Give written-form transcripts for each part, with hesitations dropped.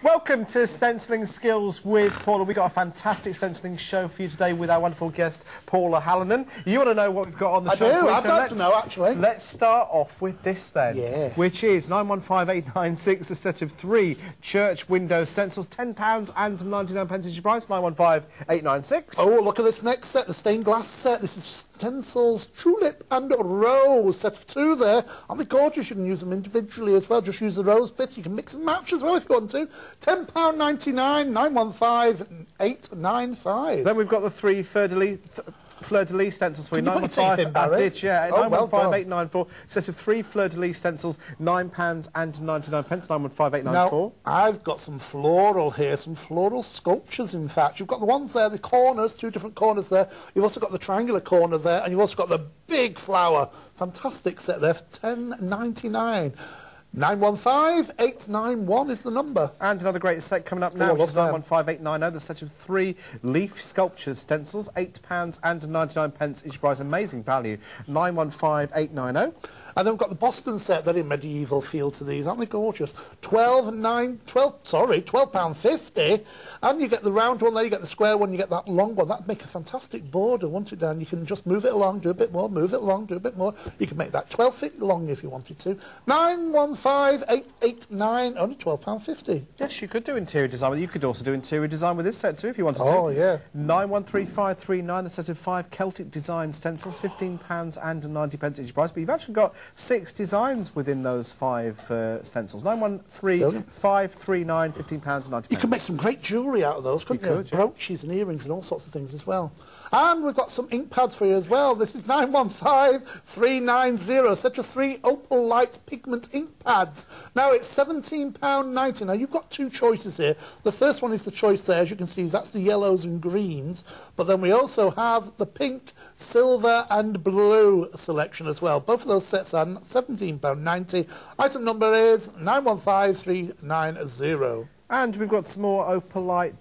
Welcome to Stenciling Skills with Paula. We've got a fantastic stenciling show for you today with our wonderful guest, Paula Hallinan. You want to know what we've got on the show? I do. I'd like to know, actually. Let's start off with this then. Yeah. Which is 915896, a set of 3 church window stencils, £10.99 each price, 915896. Oh, look at this next set, the stained glass set. This is stencils, tulip and rose. Set of 2 there. Aren't they gorgeous? You can use them individually as well. Just use the rose bits. You can mix and match as well if you want to. £10.99, 915895. Then we've got the 3 fleur-de-lis stencils for you. 915. I did, yeah. Oh, 915894. Set of 3 fleur-de-lis stencils, £9.99, 915894. Now, I've got some floral here, some floral sculptures, in fact. You've got the ones there, the corners, 2 different corners there. You've also got the triangular corner there, and you've also got the big flower. Fantastic set there for £10.99. 915891 is the number. And another great set coming up now, which is 915890, the set of 3 leaf sculptures stencils, £8.99 each price, amazing value, 915890. And then we've got the Boston set. They're in medieval feel to these, aren't they gorgeous? £12.50. And you get the round one there, you get the square one, you get that long one. That'd make a fantastic border, wouldn't it, Dan? You can just move it along, do a bit more, move it along, do a bit more. You can make that 12 feet long if you wanted to. 915889, only £12.50. Yes, you could do interior design. You could also do interior design with this set too if you wanted to. Oh, yeah. 913539, the set of 5 Celtic design stencils, £15.90 each price. But you've actually got 6 designs within those 5 stencils. 913539, £15.90. You can make some great jewellery out of those, couldn't you? Brooches and earrings and all sorts of things as well. And we've got some ink pads for you as well. This is 915390, set of 3 opal light pigment ink pads. Now it's £17.90. Now you've got 2 choices here. The first one is the choice there, as you can see, that's the yellows and greens. But then we also have the pink, silver and blue selection as well. Both of those sets are £17.90. Item number is 915390. And we've got some more opalite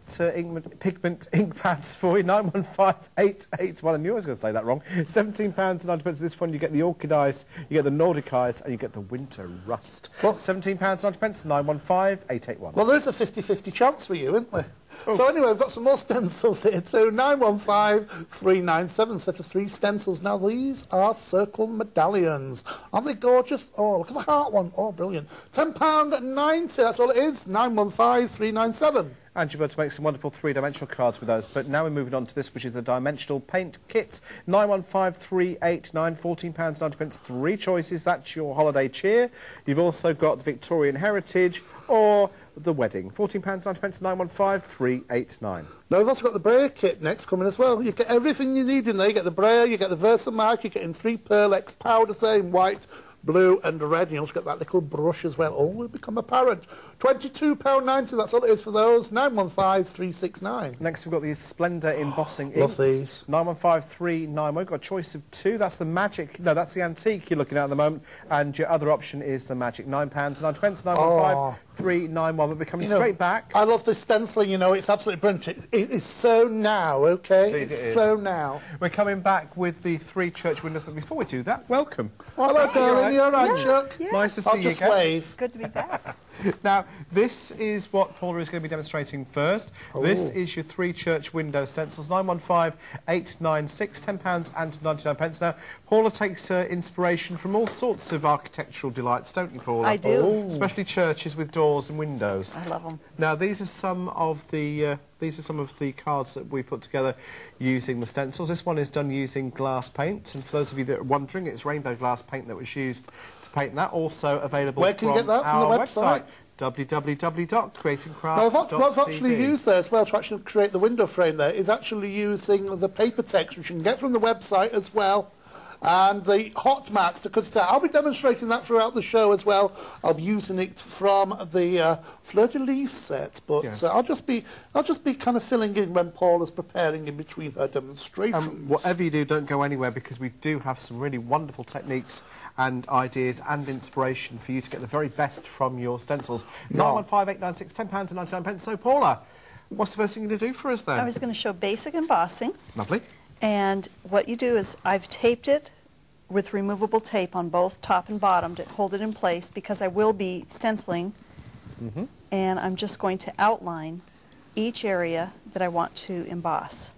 pigment ink pads for you, 915881. I knew I was going to say that wrong. £17.90. This one you get the orchid ice, you get the Nordic ice, and you get the winter rust. Well, £17.90, 915881. Well, there is a 50-50 chance for you, isn't there? Oh. So anyway, we've got some more stencils here too. 915397, set of 3 stencils. Now these are circle medallions. Aren't they gorgeous? Oh, look at the heart one. Oh, brilliant. £10.90, that's all it is. 915397. And you'll be able to make some wonderful 3-dimensional cards with those. But now we're moving on to this, which is the dimensional paint kits. 915389, £14.90, 3 choices. That's your holiday cheer. You've also got the Victorian Heritage or the wedding. £14.90, 915389. Now we've also got the brayer kit next coming as well. You get everything you need in there. You get the brayer, you get the Versamark, you're getting 3 Pearl-X powders there in white, blue and red, and you also get that little brush as well. All will become apparent. £22.90, that's all it is for those. 915369. Next we've got the Splendour embossing inks. Love these. 915391. We've got a choice of 2. That's the magic. No, that's the antique you're looking at the moment. And your other option is the magic. £9.90, 915391. But we're coming straight back. I love this stenciling, you know, it's absolutely brilliant. It is so now, okay? It's so now. We're coming back with the 3 church windows, but before we do that, welcome. Hello, darling. You all right, Chuck? Yeah. Nice to see you again. I'll just wave. Good to be back. Now, this is what Paula is going to be demonstrating first. Oh. This is your 3 church window stencils, 915896, £10.99. Now, Paula takes inspiration from all sorts of architectural delights, don't you, Paula? I do. Oh. Especially churches with doors and windows. I love them. Now, these are some of the cards that we put together using the stencils. This one is done using glass paint, and for those of you that are wondering, it's rainbow glass paint that was used to paint that. Also available Where can you get that? From the website? www.creatingcraft.tv. Now, what I've actually used there as well to actually create the window frame there is actually using the paper text, which you can get from the website as well. And the hot marks, the good I'll be demonstrating that throughout the show as well. I'll be using it from the fleur-de-lis set, but yes. I'll just be kind of filling in when Paula's preparing in between her demonstrations. Whatever you do, don't go anywhere, because we do have some really wonderful techniques and ideas and inspiration for you to get the very best from your stencils. 915896, £10.99. So, Paula, what's the first thing you're going to do for us then? I was going to show basic embossing. Lovely. And what you do is I've taped it with removable tape on both top and bottom to hold it in place, because I will be stenciling and I'm just going to outline each area that I want to emboss.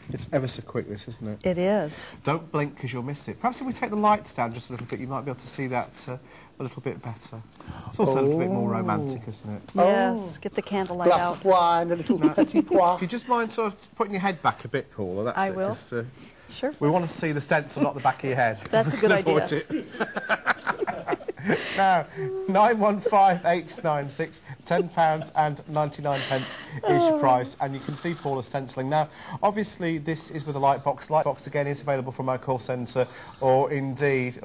It's ever so quick, this, isn't it? It is. Don't blink because you'll miss it. Perhaps if we take the lights down just a little bit, you might be able to see that a little bit better. It's also a little bit more romantic, isn't it? Yes, get the candlelight Glass out. of wine, a little petit pois. If you just mind sort of putting your head back a bit, Paula, that's I it. will. 'Cause, Sure. we want to see the stencil, not the back of your head. That's a good Avoid idea. it. Now, 915896, £10.99 is your price, and you can see Paula stenciling. Now, obviously, this is with a light box. Light box again is available from our call centre, or indeed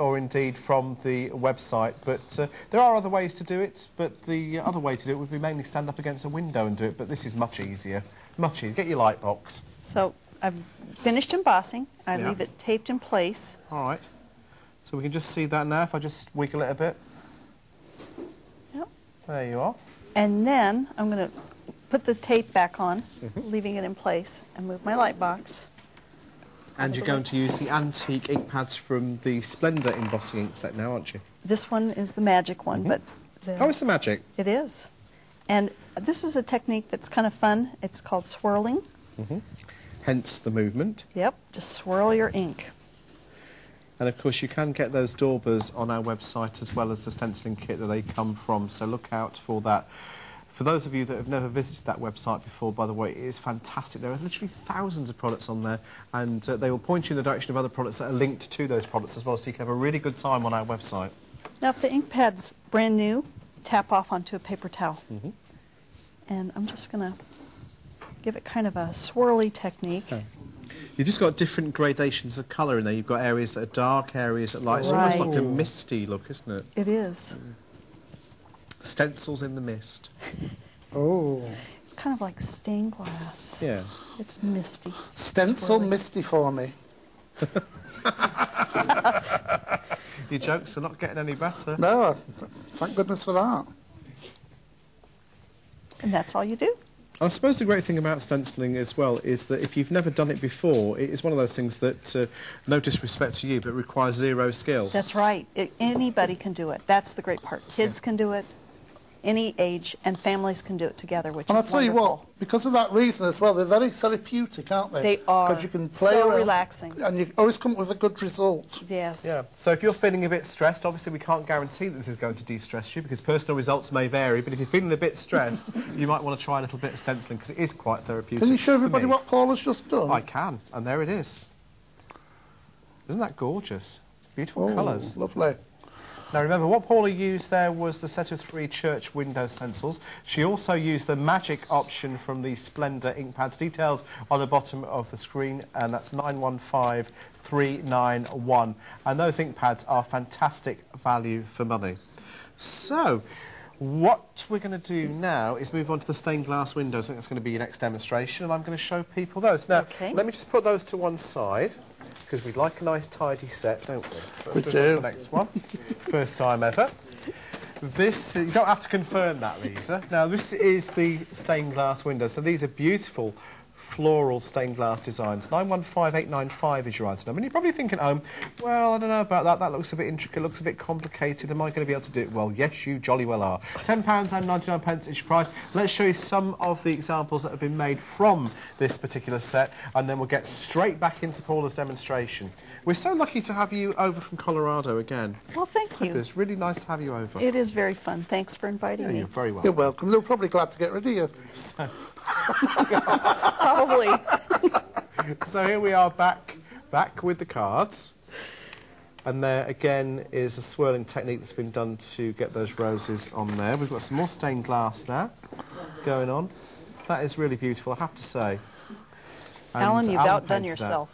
from the website. But there are other ways to do it. But the other way to do it would be mainly stand up against a window and do it. But this is much easier. Much easier. Get your light box. So I've finished embossing. I Yeah. leave it taped in place. All right. So we can just see that now if I just wiggle it a bit. Yep. There you are. And then I'm going to put the tape back on, leaving it in place, and move my light box. And you're going to use the antique ink pads from the Splendor embossing ink set now, aren't you? This one is the magic one, but Oh, it's the magic. it is. And this is a technique that's kind of fun. It's called swirling. Hence the movement. Yep, just swirl your ink. And of course you can get those daubers on our website as well as the stenciling kit that they come from, so look out for that. For those of you that have never visited that website before, by the way, it is fantastic. There are literally thousands of products on there, and they will point you in the direction of other products that are linked to those products as well, so you can have a really good time on our website. Now if the ink pad's brand new, tap off onto a paper towel. And I'm just going to give it kind of a swirly technique. Okay. You've just got different gradations of colour in there. You've got areas that are dark, areas that are light. It's almost like a misty look, isn't it? It is. Stencils in the mist. Oh. It's kind of like stained glass. Yeah. It's misty. Stencil swirly. misty for me. Your jokes are not getting any better. No, thank goodness for that. And that's all you do. I suppose the great thing about stenciling as well is that if you've never done it before, it is one of those things that, no disrespect to you, but requires zero skill. That's right. Anybody can do it. That's the great part. Kids can do it, any age, and families can do it together, which And I'll is tell you wonderful. what, because of that reason as well, they're very therapeutic, aren't they? They are. Because you can play So around, relaxing. and you always come up with a good result. Yes. Yeah. So if you're feeling a bit stressed, obviously we can't guarantee that this is going to de-stress you because personal results may vary, but if you're feeling a bit stressed, you might want to try a little bit of stenciling because it is quite therapeutic. Can you show for everybody me. what Paula's just done? I can, and there it is. Isn't that gorgeous? Beautiful colours. Lovely. Now remember, what Paula used there was the set of 3 church window stencils. She also used the magic option from the Splendor ink pads. Details on the bottom of the screen, and that's 915391. And those ink pads are fantastic value for money. So, what we're going to do now is move on to the stained glass windows. I think that's going to be your next demonstration, and I'm going to show people those. Now, let me just put those to one side, because we'd like a nice tidy set, don't we? So let's move on to the next one. First time ever. This, you don't have to confirm that, Lisa. Now, this is the stained glass window. So these are beautiful floral stained glass designs. 915895 is your item number. And you're probably thinking at home, well, I don't know about that. That looks a bit intricate, looks a bit complicated. Am I going to be able to do it? Well, yes, you jolly well are. £10.99 is your price. Let's show you some of the examples that have been made from this particular set, and then we'll get straight back into Paula's demonstration. We're so lucky to have you over from Colorado again. Well, thank you. It's really nice to have you over. It is very fun. Thanks for inviting me. You're very welcome. You're welcome. They're probably glad to get rid of you. Probably. So here we are back with the cards. And there again is a swirling technique that's been done to get those roses on there. We've got some more stained glass now going on. That is really beautiful, I have to say. And Alan, you've Alan outdone painted that. yourself.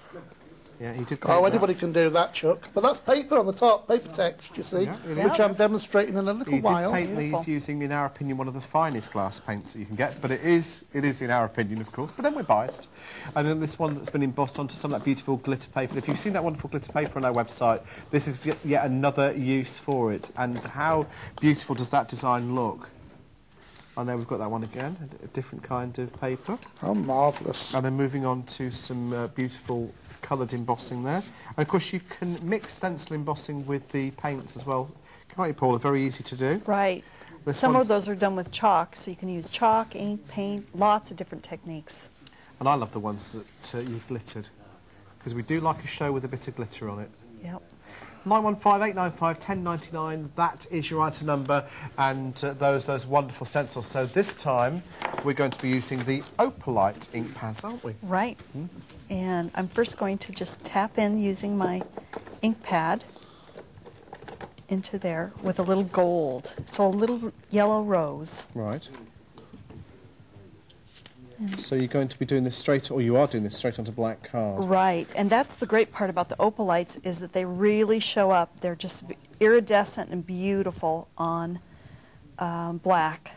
Yeah, he did. Oh, anybody can do that, Chuck. But that's paper on the top, paper text, you see, Yeah, it is. which I'm demonstrating in a little He did while. paint Beautiful. these using, in our opinion, one of the finest glass paints that you can get, but it is in our opinion, of course, but then we're biased. And then this one that's been embossed onto some of that beautiful glitter paper. And if you've seen that wonderful glitter paper on our website, this is yet another use for it. And how beautiful does that design look? And there we've got that one again, a different kind of paper. Oh, marvellous. And then moving on to some beautiful coloured embossing there. And of course you can mix stencil embossing with the paints as well. Can't you, Paula? Very easy to do. Right. Some of those are done with chalk, so you can use chalk, ink, paint, lots of different techniques. And I love the ones that you've glittered, because we do like a show with a bit of glitter on it. Yep. 915-895-1099, that is your item number, and those wonderful stencils. So this time we're going to be using the Opalite ink pads, aren't we? Right. And I'm first going to just tap in using my ink pad into there with a little gold, so a little yellow rose. Right. So you're going to be doing this straight, or you are doing this straight onto black card. Right, and that's the great part about the Opalites, is that they really show up. They're just iridescent and beautiful on black.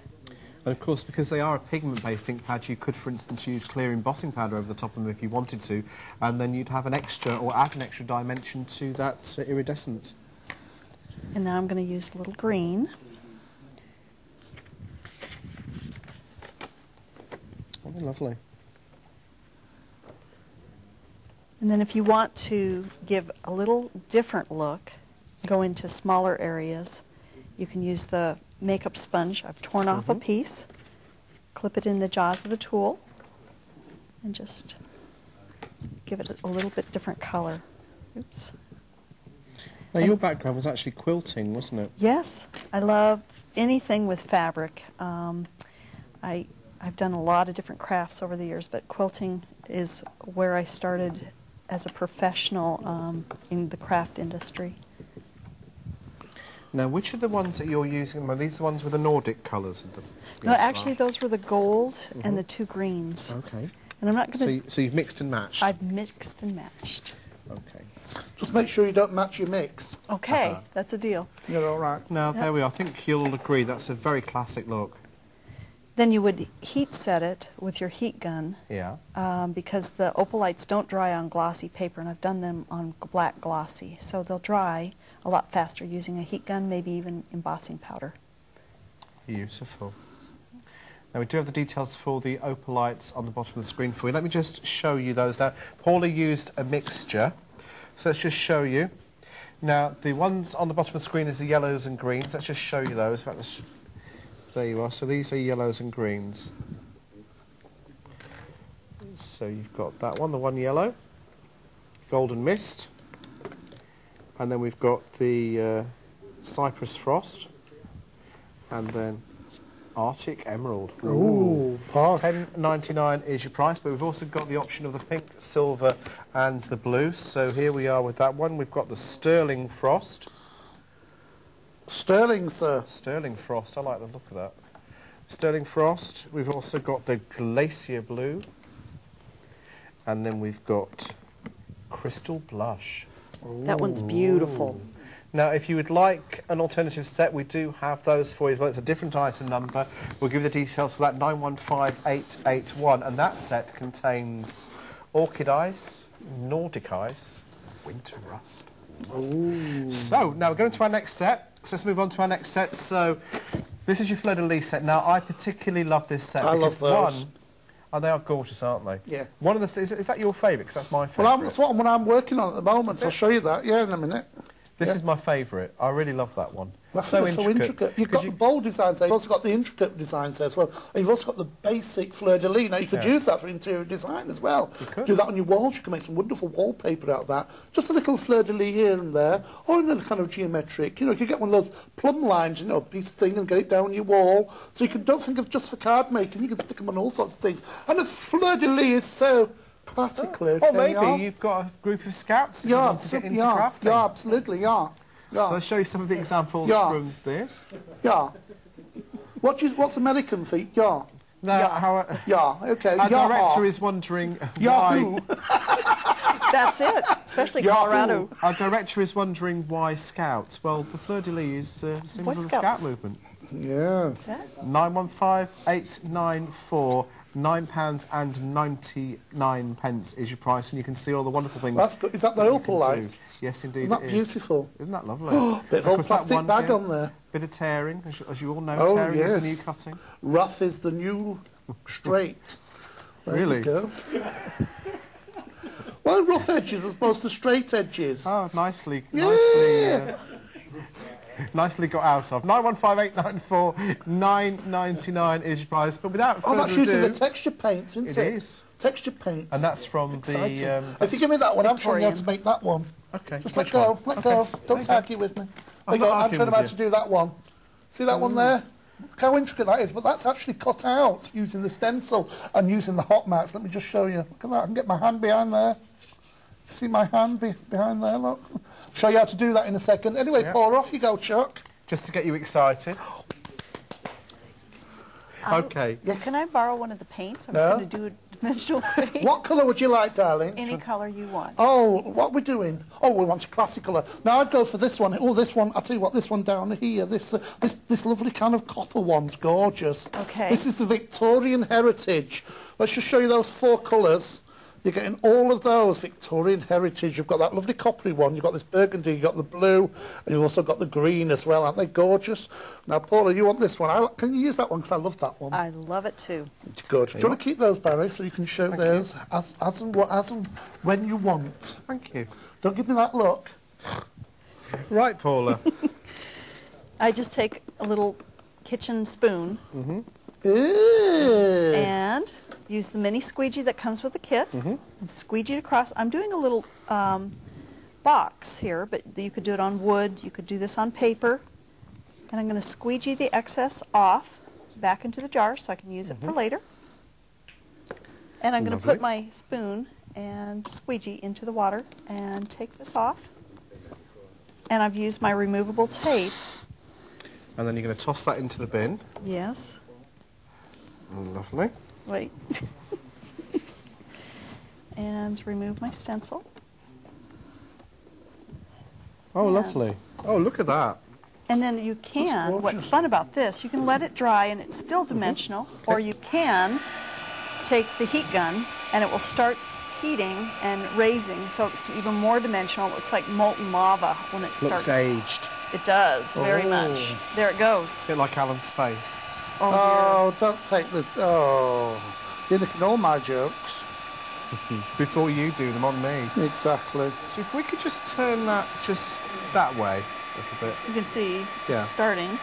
And of course, because they are a pigment-based ink pad, you could, for instance, use clear embossing powder over the top of them if you wanted to, and then you'd have an extra, or add an extra dimension to that iridescence. And now I'm going to use a little green. Oh, lovely. And then if you want to give a little different look, go into smaller areas, you can use the makeup sponge. I've torn off a piece, clip it in the jaws of the tool, and just give it a little bit different color. Oops. Now, your background was actually quilting, wasn't it? Yes, I love anything with fabric. I've done a lot of different crafts over the years, but quilting is where I started as a professional in the craft industry. Now, which are the ones that you're using? Are these the ones with the Nordic colours in them? No, actually, those were the gold and the two greens. Okay. And I'm not going to... So you've mixed and matched? I've mixed and matched. Okay. Just make sure you don't match your mix. Okay, that's a deal. You're all right. Now, there we are. I think you'll all agree that's a very classic look. Then you would heat set it with your heat gun. Yeah. Because the Opalites don't dry on glossy paper, and I've done them on black glossy, so they'll dry a lot faster using a heat gun, maybe even embossing powder. Beautiful. Now, we do have the details for the Opalites on the bottom of the screen for you. Let me just show you those now. Paula used a mixture, so let's just show you. Now, the ones on the bottom of the screen is the yellows and greens. Let's just show you those. There you are. So these are yellows and greens. So you've got that one, the one yellow, Golden Mist, and then we've got the Cypress Frost, and then Arctic Emerald. Ooh, posh. $10.99 is your price, but we've also got the option of the pink, silver, and the blue. So here we are with that one. We've got the Sterling Frost. Sterling, sir. Sterling Frost, I like the look of that. Sterling Frost. We've also got the Glacier Blue. And then we've got Crystal Blush. That one's beautiful. Now, if you would like an alternative set, we do have those for you as well. It's a different item number. We'll give you the details for that, 915881. And that set contains Orchid Ice, Nordic Ice, Winter Rust. Ooh. So, now we're going to our next set. So let's move on to our next set. So, this is your fleur-de-lis set. Now, I particularly love this set. I love those. One, oh, they are gorgeous, aren't they? Yeah. One of the is that your favourite? Because that's my favourite. Well, that's what I'm working on at the moment. I'll show you that, yeah, in a minute. This is my favourite. I really love that one. That's so so intricate. You've got the bold designs there. You've also got the intricate designs there as well. And you've also got the basic fleur-de-lis. Now, you could use that for interior design as well. You could. Do that on your walls. You can make some wonderful wallpaper out of that. Just a little fleur-de-lis here and there, or in a kind of geometric. You know, you could get one of those plumb lines, you know, a piece of thing and get it down your wall. So you can, don't think of just for card making. You can stick them on all sorts of things. And the fleur-de-lis is so classically. Or maybe you've got a group of scouts that want to get into crafting. Yeah, absolutely, yeah. Yeah. So I'll show you some of the examples from this. Yeah. What's American feet? Yeah. No, yeah, okay. Our director is wondering why... That's it, especially Colorado. Our director is wondering why Scouts. Well, the fleur-de-lis is a symbol of the Scout movement. Yeah. 915894. £9.99 is your price, and you can see all the wonderful things. That's good. Is that the Opalite? Yes, indeed. Isn't that beautiful? Isn't that lovely? Bit of old plastic bag on there. Bit of tearing, as you all know. Tearing is the new cutting. Rough is the new straight. Really? There you go. Well, rough edges as opposed to straight edges. Oh, nicely. Nicely got out of. 915894 9.99 is your price, but without further that's using ado, the texture paints, isn't it? It is. Texture paints. And that's from Exciting. the... if you give me that one, I'm showing you how to make that one. Okay. Just let go, let go. Don't argue with me. There you go. I'm showing you how to do that one. See that one there? Look how intricate that is, but that's actually cut out using the stencil and using the hot mats. Let me just show you. Look at that. I can get my hand behind there. See my hand behind there, look. I'll show you how to do that in a second. Anyway, Paula, off you go, Chuck. Just to get you excited. Okay. Yes. Can I borrow one of the paints? I was going to do a dimensional paint. What colour would you like, darling? Any colour you want. Oh, what are we doing? Oh, we want a classic colour. Now, I'd go for this one. Oh, this one, I'll tell you what, this one down here, this lovely kind of copper one's gorgeous. Okay. This is the Victorian Heritage. Let's just show you those 4 colours. You're getting all of those Victorian Heritage. You've got that lovely coppery one, you've got this burgundy, you've got the blue, and you've also got the green as well. Aren't they gorgeous? Now, Paula, you want this one. Can you use that one? Because I love that one. I love it too. It's good. Do you want to keep those, Barry, so you can show those as and when you want? Thank you. Don't give me that look. Right, Paula. I just take a little kitchen spoon and use the mini squeegee that comes with the kit and squeegee it across. I'm doing a little box here, but you could do it on wood, you could do this on paper. And I'm going to squeegee the excess off back into the jar so I can use it for later. And I'm going to put my spoon and squeegee into the water and take this off. And I've used my removable tape. And then you're going to toss that into the bin. Yes. Lovely. Wait. And remove my stencil. Oh, lovely. Oh, look at that. And then you can, what's fun about this, you can let it dry and it's still dimensional, or you can take the heat gun and it will start heating and raising so it's even more dimensional. It looks like molten lava when it starts. Looks aged. It does, very much. There it goes. A bit like Alan's face. Oh, don't take the... Oh, you're nicking all my jokes. Before you do them on me. Exactly. So if we could just turn that just that way a little bit. You can see it's starting.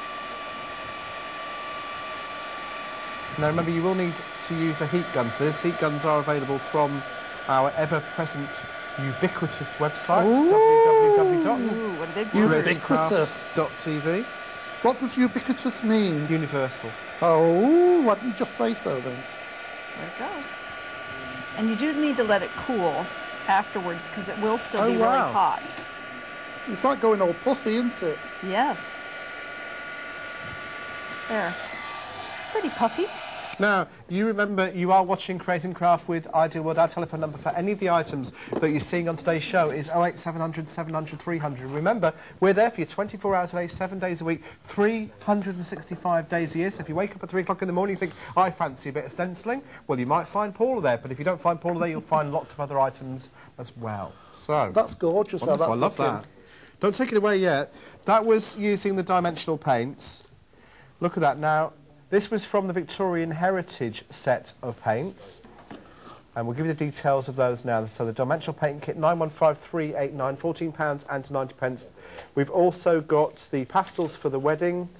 Now remember, you will need to use a heat gun for this. Heat guns are available from our ever-present ubiquitous website, www.creatingcrafts.tv. What does ubiquitous mean? Universal. Oh, why didn't you just say so then? There it goes. And you do need to let it cool afterwards because it will still be really hot. It's like going all puffy, isn't it? Yes. There. Pretty puffy. Now, you remember you are watching Creating Craft with Ideal World. Our telephone number for any of the items that you're seeing on today's show is 08700 700 300. Remember, we're there for you 24 hours a day, 7 days a week, 365 days a year. So if you wake up at 3 o'clock in the morning and think, I fancy a bit of stenciling, well, you might find Paula there. But if you don't find Paula there, you'll find lots of other items as well. So that's gorgeous. I love that. Don't take it away yet. That was using the dimensional paints. Look at that now. This was from the Victorian Heritage set of paints, and we'll give you the details of those now. So the dimensional paint kit, 915389, £14 and 90p. We've also got the pastels for the wedding,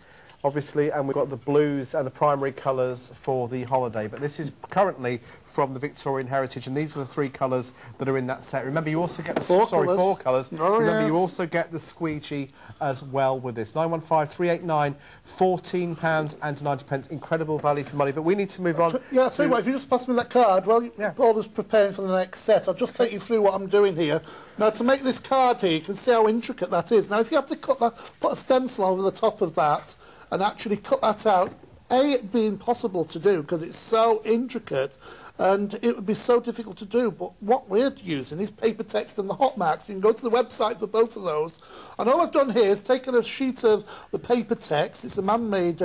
obviously, and we've got the blues and the primary colours for the holiday. But this is currently from the Victorian Heritage, and these are the 3 colours that are in that set. Remember, you also get the 4 colours. Oh, remember, you also get the squeegee as well with this. 915389, £14 and 90p. Incredible value for money. But we need to move on. Yeah, I'll tell you what, if you just pass me that card, well, Paula's preparing for the next set. I'll just take you through what I'm doing here. Now, to make this card here, you can see how intricate that is. Now, if you have to cut that, put a stencil over the top of that and actually cut that out, it'd be impossible to do because it's so intricate and it would be so difficult to do. But what we're using is paper text and the hot marks. You can go to the website for both of those. And all I've done here is taken a sheet of the paper text. It's a man-made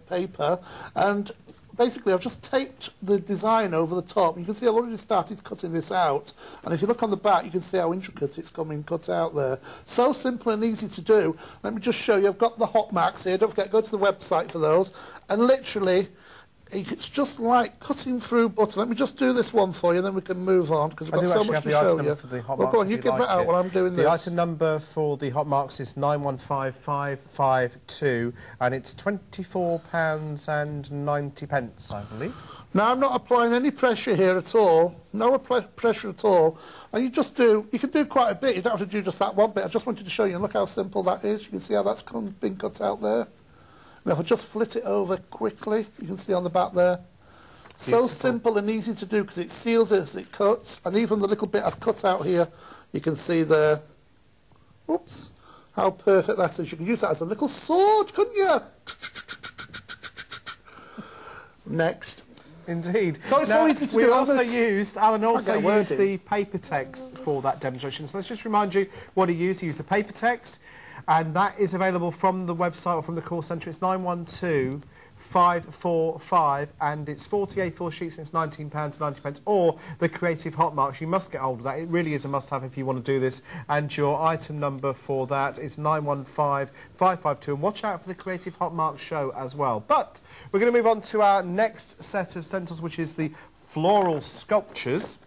paper. And basically, I've just taped the design over the top. You can see I've already started cutting this out. And if you look on the back, you can see how intricate it's coming cut out there. So simple and easy to do. Let me just show you. I've got the hot marks here. Don't forget, go to the website for those. And literally, It's just like cutting through butter. Let me just do this one for you, and then we can move on, because we've got so much to show you. Well, go on, you give that out while I'm doing this. The item number for the hot marks is 915552, and it's £24.90, I believe. Now, I'm not applying any pressure here at all. No pressure at all. And you can do quite a bit. You don't have to do just that one bit. I just wanted to show you. Look how simple that is. You can see how that's been cut out there. Now, if I just flit it over quickly, you can see on the back there. So simple and easy to do, because it seals it as it cuts. And even the little bit I've cut out here, you can see there. Oops. How perfect that is. You can use that as a little sword, couldn't you? Next. Indeed. So it's so easy to do. Alan also used the paper text for that demonstration. So let's just remind you what he used. He used the paper text, and that is available from the website or from the call centre. It's 912545, and it's 48 full sheets, and it's £19.90. Or the Creative Hot Marks. You must get hold of that. It really is a must-have if you want to do this. And your item number for that is 915552. And watch out for the Creative Hot Marks show as well. But we're going to move on to our next set of stencils, which is the floral sculptures.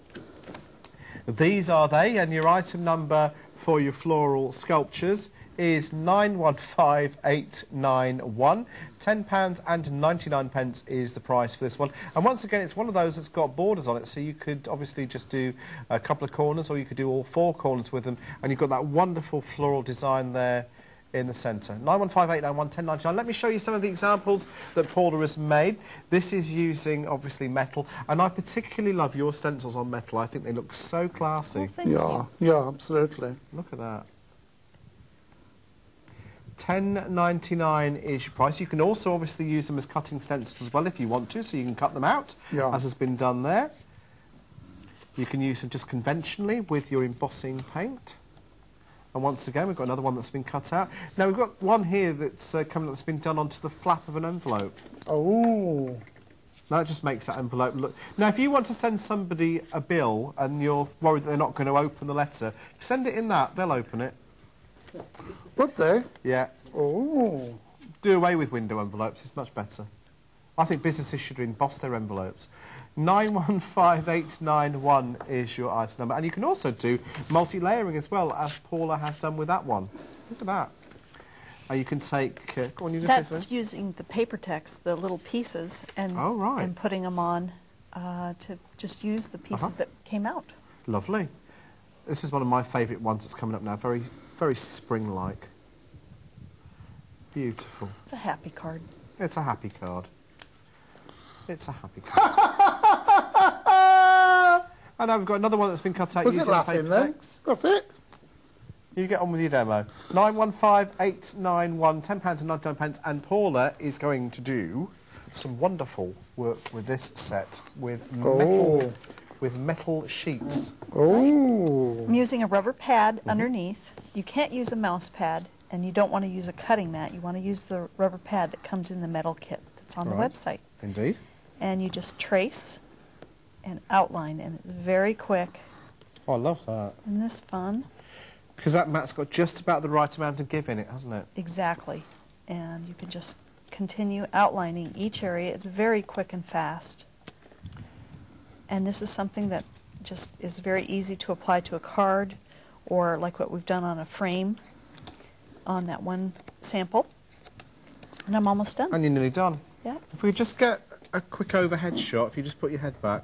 These are they, and your item number for your floral sculptures is 915891. £10.99 is the price for this one. And once again, it's one of those that's got borders on it, so you could obviously just do a couple of corners, or you could do all four corners with them, and you've got that wonderful floral design there in the centre. 915891, £10.99. Let me show you some of the examples that Paula has made. This is using, obviously, metal, and I particularly love your stencils on metal. I think they look so classy. Well, thank you. Yeah, absolutely. Look at that. £10.99 is your price. You can also obviously use them as cutting stencils as well if you want to, so you can cut them out, as has been done there. You can use them just conventionally with your embossing paint. And once again, we've got another one that's been cut out. Now, we've got one here that's coming up that's been done onto the flap of an envelope. Oh. Now, it just makes that envelope look... Now, if you want to send somebody a bill and you're worried that they're not going to open the letter, send it in that, they'll open it. Would they? Yeah. Oh. Do away with window envelopes, it's much better. I think businesses should emboss their envelopes. 915891 is your item number. And you can also do multi-layering as well, as Paula has done with that one. Look at that. You can take... go on, you That's say something? using the paper text, the little pieces, and, and putting them on to just use the pieces that came out. Lovely. This is one of my favourite ones that's coming up now. Very, very spring-like. Beautiful. It's a happy card. It's a happy card. It's a happy card. And now we've got another one that's been cut out using the paper text. That's it. You get on with your demo. 915891, £10.99, and Paula is going to do some wonderful work with this set with metal sheets. Oh. I'm using a rubber pad underneath. You can't use a mouse pad, and you don't want to use a cutting mat. You want to use the rubber pad that comes in the metal kit that's on the website. Indeed. And you just trace and outline, and it's very quick. Oh, I love that. Isn't this fun? Because that mat's got just about the right amount of give in it, hasn't it? Exactly. And you can just continue outlining each area. It's very quick and fast. And this is something that just is very easy to apply to a card, or like what we've done on a frame on that one sample. And I'm almost done. And you're nearly done. Yeah. If we just get a quick overhead shot, if you just put your head back.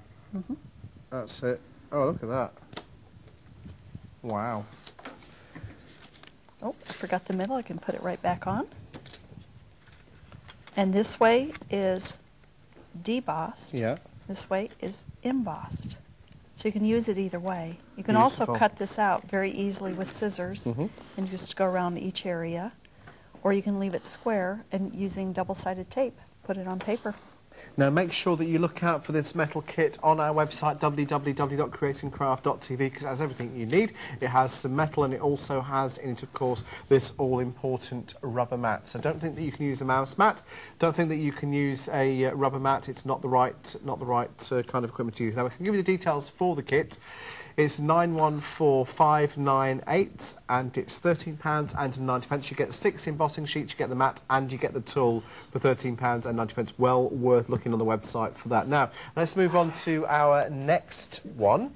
That's it. Oh, look at that. Wow. Oh, I forgot the middle. I can put it right back on. And this way is debossed. Yeah. This way is embossed. So you can use it either way. You can Beautiful. also cut this out very easily with scissors and just go around each area. Or you can leave it square and using double-sided tape, put it on paper. Now make sure that you look out for this metal kit on our website www.creatingcraft.tv, because it has everything you need. It has some metal, and it also has in it, of course, this all-important rubber mat. So don't think that you can use a mouse mat. Don't think that you can use a rubber mat. It's not the right kind of equipment to use. Now we can give you the details for the kit. It's 914598 and it's £13.90. You get 6 embossing sheets, you get the mat and you get the tool for £13.90. Well worth looking on the website for that. Now, let's move on to our next one,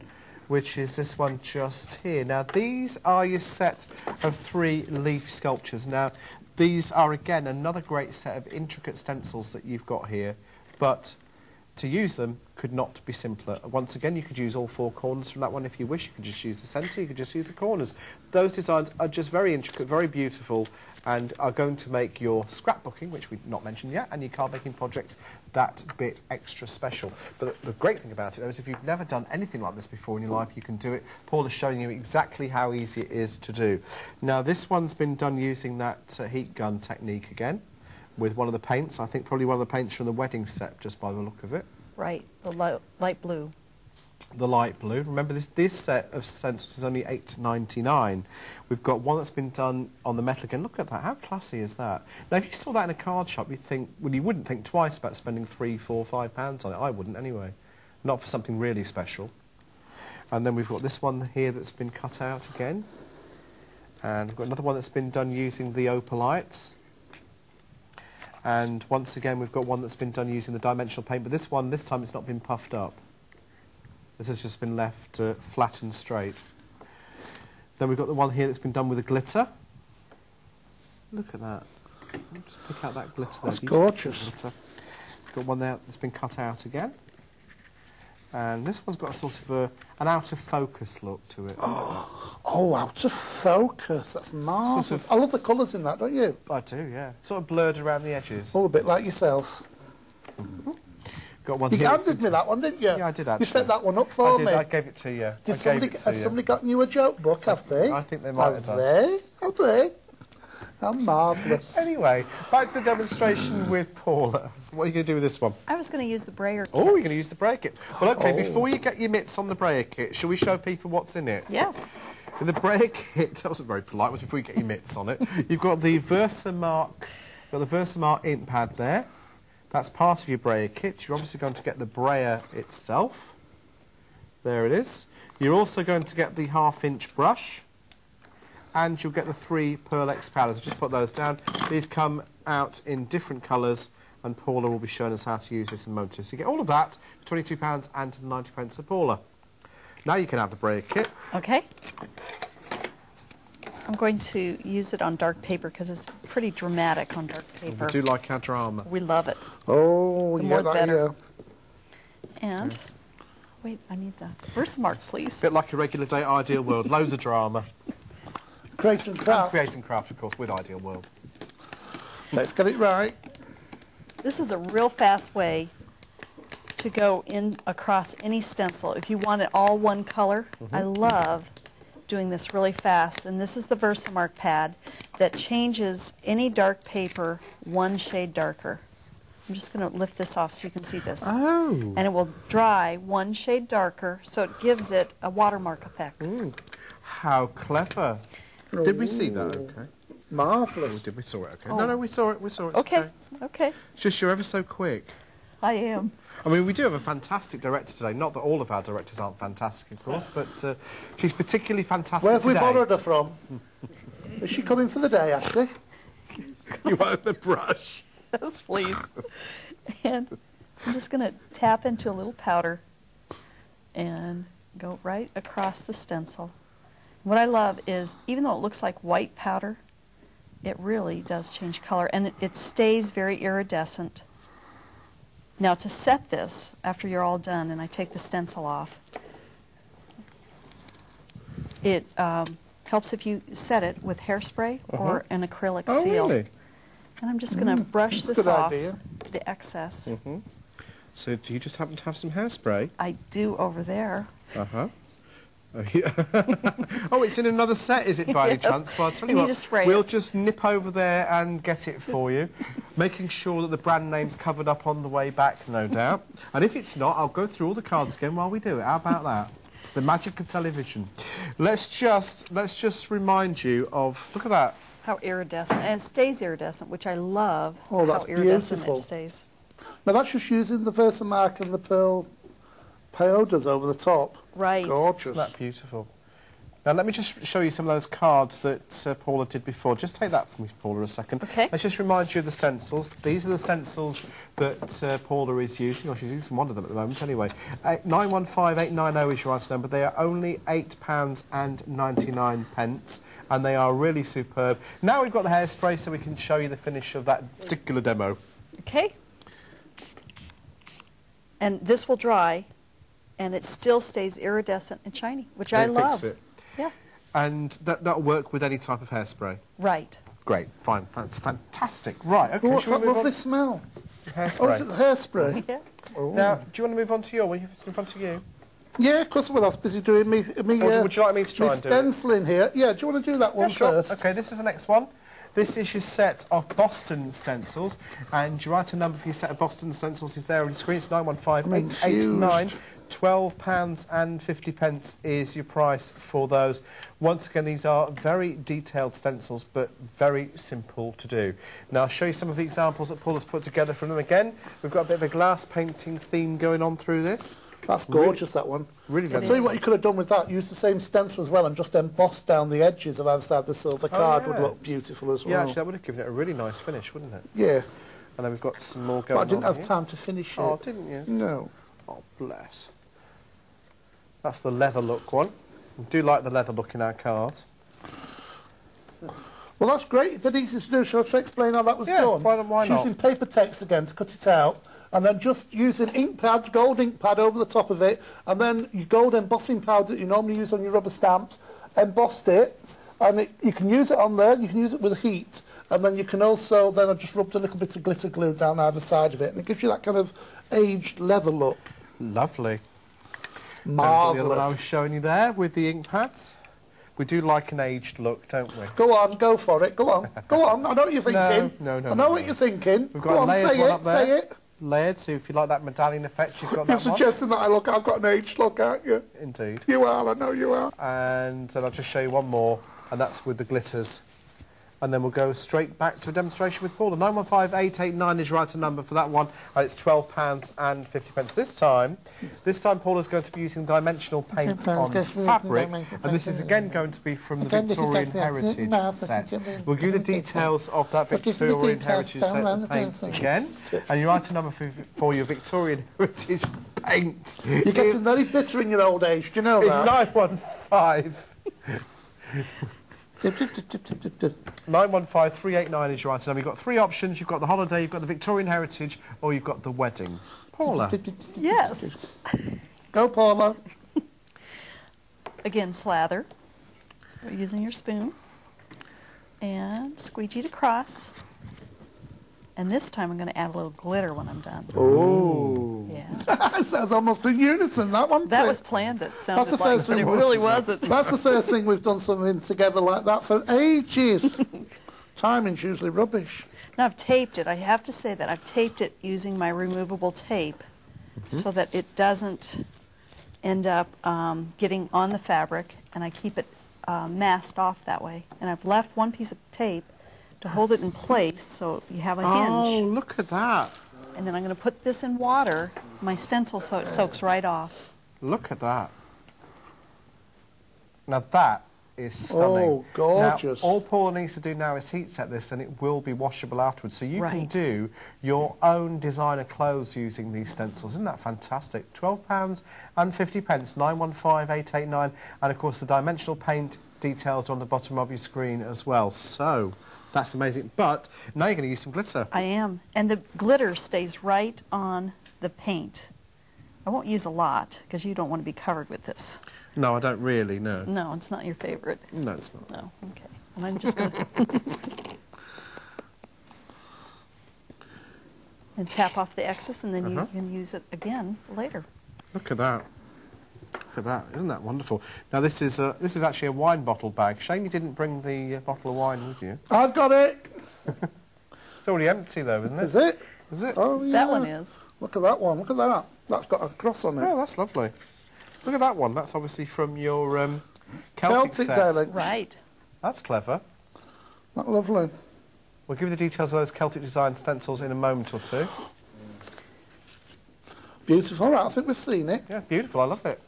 which is this one just here. Now, these are your set of 3 leaf sculptures. Now, these are, again, another great set of intricate stencils that you've got here, but to use them could not be simpler. Once again, you could use all 4 corners from that one if you wish. You could just use the centre, you could just use the corners. Those designs are just very intricate, very beautiful, and are going to make your scrapbooking, which we've not mentioned yet, and your card making projects that bit extra special. But the great thing about it, though, is if you've never done anything like this before in your life, you can do it. Paula's showing you exactly how easy it is to do. Now, this one's been done using that heat gun technique again, with one of the paints. I think probably one of the paints from the wedding set, just by the look of it. Right, the light blue. The light blue. Remember, this set of stencils is only £8.99. We've got one that's been done on the metal again. Look at that. How classy is that? Now, if you saw that in a card shop, you'd think, well, you wouldn't think twice about spending £3, £4, £5 on it. I wouldn't anyway. Not for something really special. And then we've got this one here that's been cut out again. And we've got another one that's been done using the opalites. And once again, we've got one that's been done using the dimensional paint, but this time it's not been puffed up. This has just been left flat and straight. Then we've got the one here that's been done with the glitter. Look at that. Just pick out that glitter. That's gorgeous. We've got one there that's been cut out again. And this one's got a sort of an out-of-focus look to it. Oh, out of focus. That's marvellous. Sort of, I love the colours in that, don't you? I do, yeah. Sort of blurred around the edges. All a bit like yourself. Got one You here handed me that one, didn't you? Yeah, I did actually. You set that one up for me. I gave it to you. Has somebody gotten you a joke book, have they? I think they might have done. Have they? How marvellous. Anyway, back to the demonstration with Paula. What are you going to do with this one? I was going to use the brayer kit. Oh, you're going to use the brayer kit. Well, OK, before you get your mitts on the brayer kit, shall we show people what's in it? Yes. In the brayer kit, that wasn't very polite, was before you get your mitts on it. You've got the Versamark ink pad there. That's part of your brayer kit. You're obviously going to get the brayer itself. There it is. You're also going to get the 1/2-inch brush. And you'll get the 3 Pearl X powders. Just put those down. These come out in different colours, and Paula will be showing us how to use this in a moment. So you get all of that for £22.90 for Paula. Now you can have the brayer kit. Okay. I'm going to use it on dark paper because it's pretty dramatic on dark paper. We do like our drama. We love it. Oh, The yeah, more that, better. yeah. And, wait, I need the Versamark, please. Bit like a regular day Ideal World. Loads of drama. Create and craft. Create and craft, of course, with Ideal World. Let's get it right. This is a real fast way to go in across any stencil. If you want it all one color, I love doing this really fast. And this is the Versamark pad that changes any dark paper 1 shade darker. I'm just going to lift this off so you can see this. Oh. And it will dry 1 shade darker, so it gives it a watermark effect. How clever. Did we see that? Okay. Marvellous. Oh, did we saw it? Okay. Oh. No, we saw it. We saw it. It's Okay, okay. It's just you're ever so quick. I am. I mean, we do have a fantastic director today. Not that all of our directors aren't fantastic, of course, but she's particularly fantastic Where have we today. borrowed her from? Is she coming for the day, Ashley? You want the brush? Yes, please. And I'm just going to tap into a little powder and go right across the stencil. What I love is, even though it looks like white powder, it really does change color, and it stays very iridescent. Now, to set this, after you're all done, and I take the stencil off, it helps if you set it with hairspray or an acrylic seal. Really? And I'm just going to brush this good off, idea. the excess. So do you just happen to have some hairspray? I do over there. Uh-huh. Oh, yeah. Oh, it's in another set, is it, by any Yes. chance? Well, I'll tell And you you what, just spray we'll it. just nip over there and get it for you, making sure that the brand name's covered up on the way back, no doubt. And if it's not, I'll go through all the cards again while we do it. How about that? The magic of television. Let's just remind you of, look at that. How iridescent. And it stays iridescent, which I love. Oh, that's how iridescent beautiful. it stays. Now, that's just using the Versamark and the Pearl Paolas over the top. Right. Gorgeous. Isn't that beautiful? Now, let me just show you some of those cards that Paula did before. Just take that from me, Paula, a second. Okay. Let's just remind you of the stencils. These are the stencils that Paula is using, or she's using one of them at the moment anyway. 915890 is your item number. They are only £8.99, and they are really superb. Now we've got the hairspray, so we can show you the finish of that particular demo. Okay. And this will dry, and it still stays iridescent and shiny, which I love. Fix it. Yeah. And that'll work with any type of hairspray. Right. Great, fine, that's fantastic. Right, okay. What's shall that we move lovely on? smell? Hairspray. Oh, is it the hairspray? Yeah. Oh. Now, do you want to move on to your one? It's in front of you. Yeah, of course, well, I was busy doing me Would you like me to try and do it? stenciling here. Yeah, do you want to do that one Yeah, sure. first? Okay, this is the next one. This is your set of Boston stencils, and your item number for your set of Boston stencils is there on the screen. It's 915889. £12.50 is your price for those. Once again, these are very detailed stencils, but very simple to do. Now, I'll show you some of the examples that Paul has put together from them again. We've got a bit of a glass painting theme going on through this. That's gorgeous, that one. Really I'll tell you what you could have done with that. Use the same stencil as well and just embossed down the edges of outside the silver card. Would look beautiful as well. Yeah, actually, that would have given it a really nice finish, wouldn't it? Yeah. And then we've got some more going But on I didn't have here. time to finish it. Oh, didn't you? No. Oh, bless. That's the leather look one. We do like the leather look in our cards. Well, that's great. It's easy to do. Shall I explain how that was done? Why not? Using paper text again to cut it out, and then just using ink pads, gold ink pad over the top of it, and then your gold embossing powder that you normally use on your rubber stamps, embossed it, and you can use it on there, you can use it with heat, and then you can also, then I just rubbed a little bit of glitter glue down either side of it, and it gives you that kind of aged leather look. Lovely. Marvellous. The other one I was showing you there with the ink pads. We do like an aged look, don't we? Go on, go for it. Go on, go on. I know what you're thinking. No. I know what you're thinking. We've Go got on, a layered say one it, up there. say it. Layered, so if you like that medallion effect, you've got You're that one. suggesting that I've got an aged look, aren't you? Indeed. You are, I know you are. And then I'll just show you one more, and that's with the glitters. And then we'll go straight back to a demonstration with Paula. 915889 is your item number for that one, and it's £12.50. This time Paula's going to be using dimensional paint on fabric, and this is again going to be from the Victorian Heritage set. We'll give you the details of that Victorian Heritage set of paint again, and your item number for your Victorian Heritage paint. You're getting very bitter in your old age, do you know that? It's 915. 915389 is your item number. You've got three options. You've got the holiday, you've got the Victorian Heritage, or you've got the wedding. Paula. Yes. Go, Paula. Again, slather. We're using your spoon. And squeegee it across. And this time I'm going to add a little glitter when I'm done. Oh. Yeah. That sounds almost in unison, that one. That was planned. It sounded That's the like, first but it thing really wasn't. That's the first thing we've done something together like that for ages. Timing's usually rubbish. Now I've taped it. I have to say that I've taped it using my removable tape so that it doesn't end up getting on the fabric, and I keep it masked off that way. And I've left one piece of tape to hold it in place so you have a hinge. Oh, look at that. And then I'm going to put this in water, my stencil, so it soaks right off. Look at that. Now that is stunning. Oh, gorgeous. Now, all Paula needs to do now is heat set this, and it will be washable afterwards. So you can Right. do your own designer clothes using these stencils. Isn't that fantastic? £12.50, 915889, and of course the dimensional paint details on the bottom of your screen as well. So that's amazing. But now you're going to use some glitter. I am. And the glitter stays right on the paint. I won't use a lot because you don't want to be covered with this. No, I don't really, no. No, it's not your favorite. No, it's not. No, okay. And I'm just going to... and tap off the excess, and then you can use it again later. Look at that. Look at that. Isn't that wonderful? Now, this is actually a wine bottle bag. Shame you didn't bring the bottle of wine with you. I've got it. It's already empty, though, isn't it? Is it? Is it? Oh, yeah. That one is. Look at that one. Look at that. That's got a cross on it. Oh, that's lovely. Look at that one. That's obviously from your Celtic set. dialect. Right. That's clever. That lovely. We'll give you the details of those Celtic design stencils in a moment or two. Beautiful. All right, I think we've seen it. Yeah, beautiful. I love it.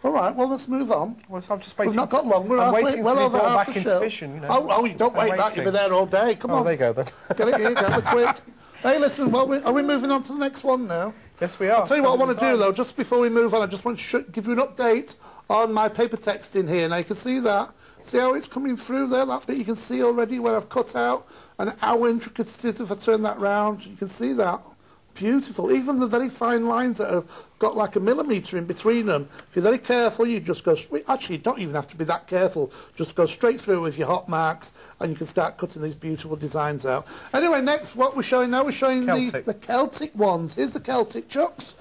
All right, well, let's move on. Well, so I'm just waiting. We've not got long. We're I'm halfway, waiting well to be over brought half back the into show. vision, you know. Oh, you don't I'm wait back. You'll be waiting. there all day. Come Oh, on. there you go, then. Get it here, get it quick. Hey, listen, well, are we moving on to the next one now? Yes, we are. I'll tell you what I want to do, though, just before we move on, I just want to give you an update on my paper text in here. Now, you can see that. See how it's coming through there? That bit you can see already where I've cut out. And how intricate it is if I turn that round. You can see that. Beautiful. Even the very fine lines that have got like a millimetre in between them. If you're very careful, you just go... Actually, you don't even have to be that careful. Just go straight through with your hot marks and you can start cutting these beautiful designs out. Anyway, next, what we're showing now, we're showing the Celtic ones. Here's the Celtic chucks.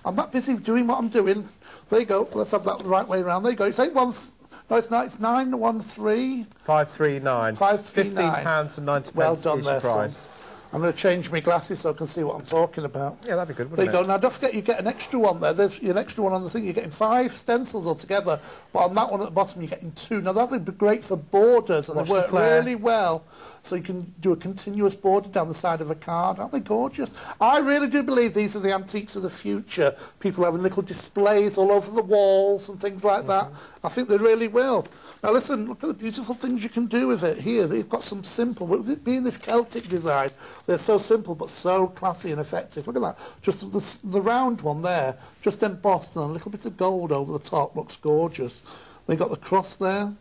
I'm not busy doing what I'm doing. There you go. Let's have that the right way around. There you go. It's 8-1... No, it's not. It's 913... 539. 539. £15.90. Well done there, price. son. I'm going to change my glasses so I can see what I'm talking about. Yeah, that'd be good, wouldn't There you it? go. Now, don't forget you get an extra one there. There's an extra one on the thing. You're getting 5 stencils altogether, but on that one at the bottom you're getting 2. Now, that would be great for borders, and Watch they the work flare. really well. So you can do a continuous border down the side of a card. Aren't they gorgeous? I really do believe these are the antiques of the future. People having little displays all over the walls and things like that. I think they really will. Now, listen, look at the beautiful things you can do with it here. They've got some simple... With it being this Celtic design, they're so simple but so classy and effective. Look at that. Just the round one there, just embossed and a little bit of gold over the top. Looks gorgeous. They've got the cross there.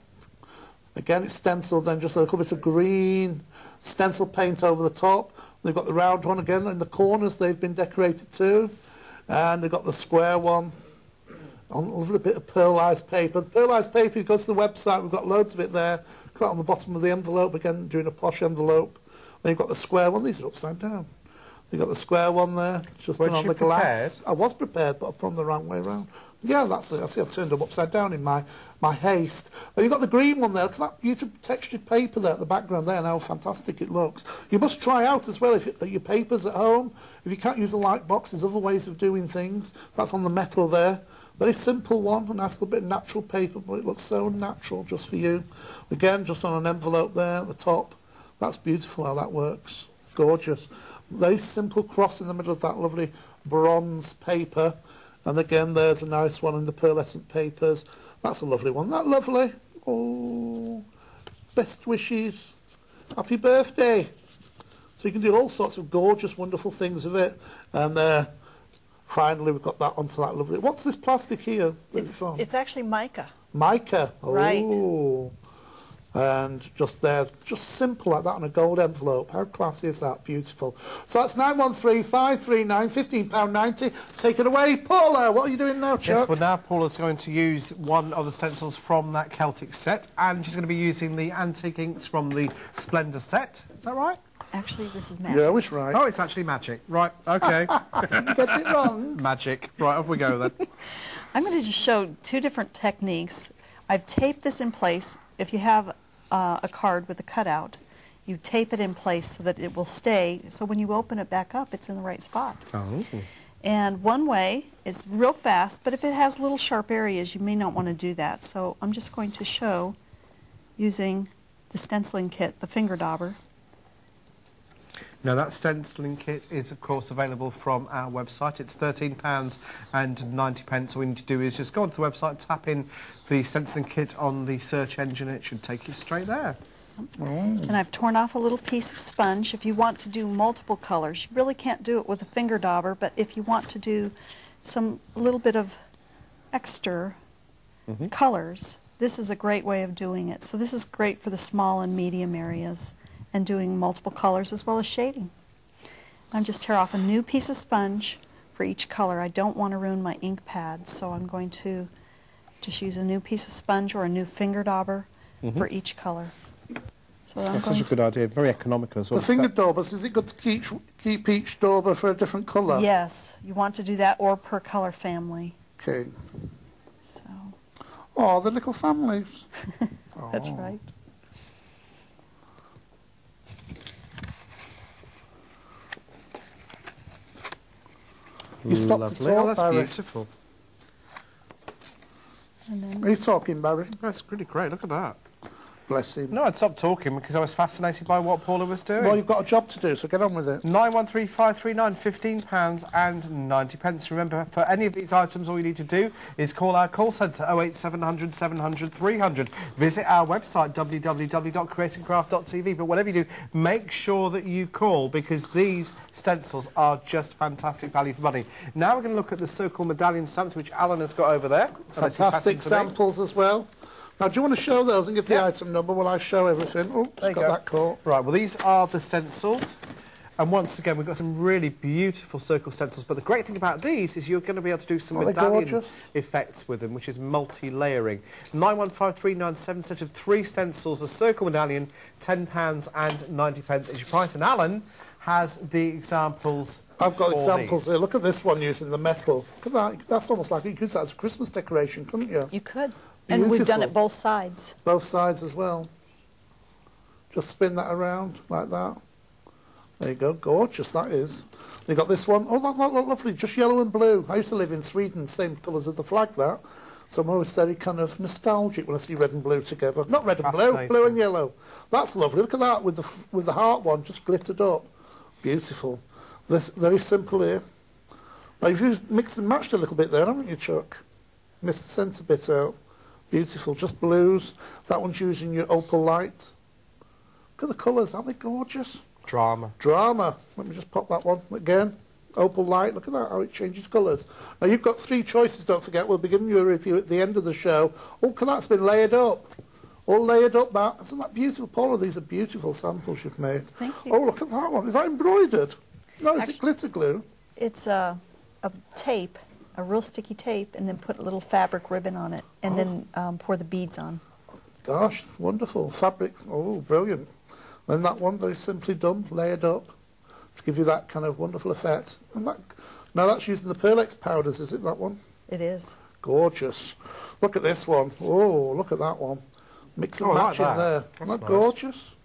Again, it's stenciled, then just a little bit of green stencil paint over the top. They've got the round one again in the corners. They've been decorated too. And they've got the square one. On a little bit of pearlised paper. The pearlised paper, you go to the website, we've got loads of it there. Look at that on the bottom of the envelope, again, doing a posh envelope. Then you've got the square one. These are upside down. You've got the square one there, just on the glass. I was prepared, but I've put them the wrong way around. Yeah, that's it. I see I've turned them upside down in my haste. And you've got the green one there. Look at that beautiful textured paper there at the background there and how fantastic it looks. You must try out as well your papers at home. If you can't use a light box, there's other ways of doing things. That's on the metal there. Very simple one, a nice little bit of natural paper, but it looks so natural just for you. Again, just on an envelope there at the top. That's beautiful how that works. Gorgeous. Very simple cross in the middle of that lovely bronze paper. And again, there's a nice one in the pearlescent papers. That's a lovely one. That lovely. Oh, best wishes. Happy birthday. So you can do all sorts of gorgeous, wonderful things with it. And finally, we've got that onto that lovely... What's this plastic here that it's on? It's actually mica. Mica. Oh. Right. And just there, just simple like that on a gold envelope. How classy is that? Beautiful. So that's 913-539, £15.90. Take it away. Paula, what are you doing now, Chuck? Yes, well, now Paula's going to use one of the stencils from that Celtic set, and she's going to be using the antique inks from the Splendour set. Is that right? Actually, this is magic. Yeah, it's right. Oh, it's actually magic. Right, OK. You get it wrong. Magic. Right, off we go then. I'm going to just show 2 different techniques. I've taped this in place. If you have a card with a cutout, you tape it in place so that it will stay, so when you open it back up, it's in the right spot. Oh. And one way is real fast, but if it has little sharp areas, you may not want to do that. So I'm just going to show using the stenciling kit, the finger dauber. Now, that stenciling kit is, of course, available from our website. It's £13.90. All you need to do is just go onto the website, tap in the stenciling kit on the search engine, and it should take you straight there. And I've torn off a little piece of sponge. If you want to do multiple colors, you really can't do it with a finger dauber, but if you want to do a little bit of extra colors, this is a great way of doing it. So this is great for the small and medium areas, and doing multiple colors as well as shading. I'm just tear off a new piece of sponge for each color. I don't want to ruin my ink pad, so I'm going to just use a new piece of sponge or a new finger dauber for each color. So That's such a good idea, very economical as well. The finger daubers, is it good to keep each dauber for a different colour? Yes, you want to do that, or per color family. Okay. So. Oh, the little families. That's right. You stopped to talk, Oh, that's Barry. beautiful. And then Are you talking, Barry? That's really great, look at that. Bless him. No, I'd stopped talking because I was fascinated by what Paula was doing. Well, you've got a job to do, so get on with it. 913539, £15.90. Remember, for any of these items, all you need to do is call our call centre, 08700 700 300. Visit our website, www.creatingcraft.tv. But whatever you do, make sure that you call, because these stencils are just fantastic value for money. Now we're going to look at the so-called medallion stamps, which Alan has got over there. Fantastic samples as well. Now, do you want to show those and give the item number while I show everything? Oh, just got that caught. Right, well, these are the stencils. And once again, we've got some really beautiful circle stencils. But the great thing about these is you're going to be able to do some medallion effects with them, which is multi-layering. 915397, set of 3 stencils, a circle medallion, £10.90 is your price. And Alan has the examples. I've got examples here. Look at this one using the metal. Look at that. That's almost like you could use that as a Christmas decoration, couldn't you? You could. Beautiful. And we've done it both sides. Both sides as well. Just spin that around like that. There you go. Gorgeous, that is. You got this one. Oh, that looked lovely. Just yellow and blue. I used to live in Sweden, same colours as the flag, that. So I'm always very kind of nostalgic when I see red and blue together. Not red and blue, blue and yellow. That's lovely. Look at that with the heart one just glittered up. Beautiful. This very simple here. Now you've mixed and matched a little bit there, haven't you, Chuck? Missed the centre bit out. Beautiful, just blues. That one's using your opal light. Look at the colours, aren't they gorgeous? Drama. Drama. Let me just pop that one again. Opal light, look at that, how it changes colours. Now you've got 3 choices, don't forget. We'll be giving you a review at the end of the show. Oh, look at that, it's been layered up. All layered up, that. Isn't that beautiful? Paula, these are beautiful samples you've made. Thank you. Oh, look at that one. Is that embroidered? No, is it glitter glue? It's a tape. A real sticky tape, and then put a little fabric ribbon on it, and then pour the beads on. Gosh, wonderful. Fabric, oh, brilliant. Then that one, very simply done, layered up, to give you that kind of wonderful effect. And that, now that's using the Pearlex powders, is it, that one? It is. Gorgeous. Look at this one. Oh, look at that one. Mix and match in there. Isn't that gorgeous?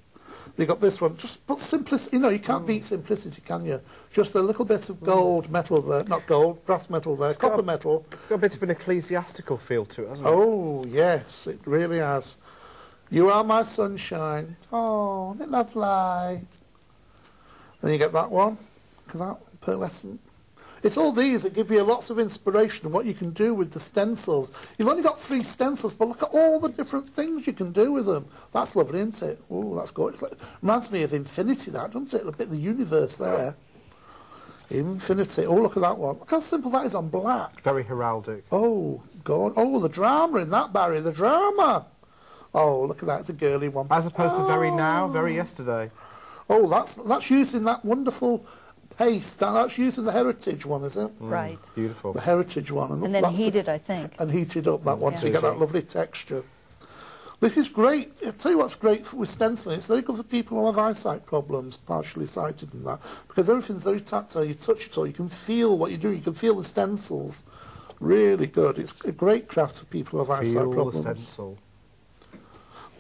You got this one. Just put simplicity. You know, you can't beat simplicity, can you? Just a little bit of gold metal there. Not gold, brass metal there. Copper metal. It's got a bit of an ecclesiastical feel to it, hasn't it? Oh, yes, it really has. You are my sunshine. Oh, isn't it lovely? Then you get that one. Look at that, pearlescent. It's all these that give you lots of inspiration of what you can do with the stencils. You've only got 3 stencils, but look at all the different things you can do with them. That's lovely, isn't it? Oh, that's gorgeous. Like, reminds me of infinity, that, doesn't it? A bit of the universe there. Infinity. Oh, look at that one. Look how simple that is on black. Very heraldic. Oh, God. Oh, the drama in that, Barry. The drama. Oh, look at that. It's a girly one. As opposed to very now, very yesterday. Oh, that's using that wonderful paste. That's using the heritage one, is it? Right. Beautiful. The heritage one. And then heated, I think. And heated up, that one, so you get that lovely texture. This is great. I'll tell you what's great with stenciling. It's very good for people who have eyesight problems, partially sighted and that, because everything's very tactile. You touch it all, you can feel what you do. You can feel the stencils. Really good. It's a great craft for people who have eyesight problems. Feel the stencil.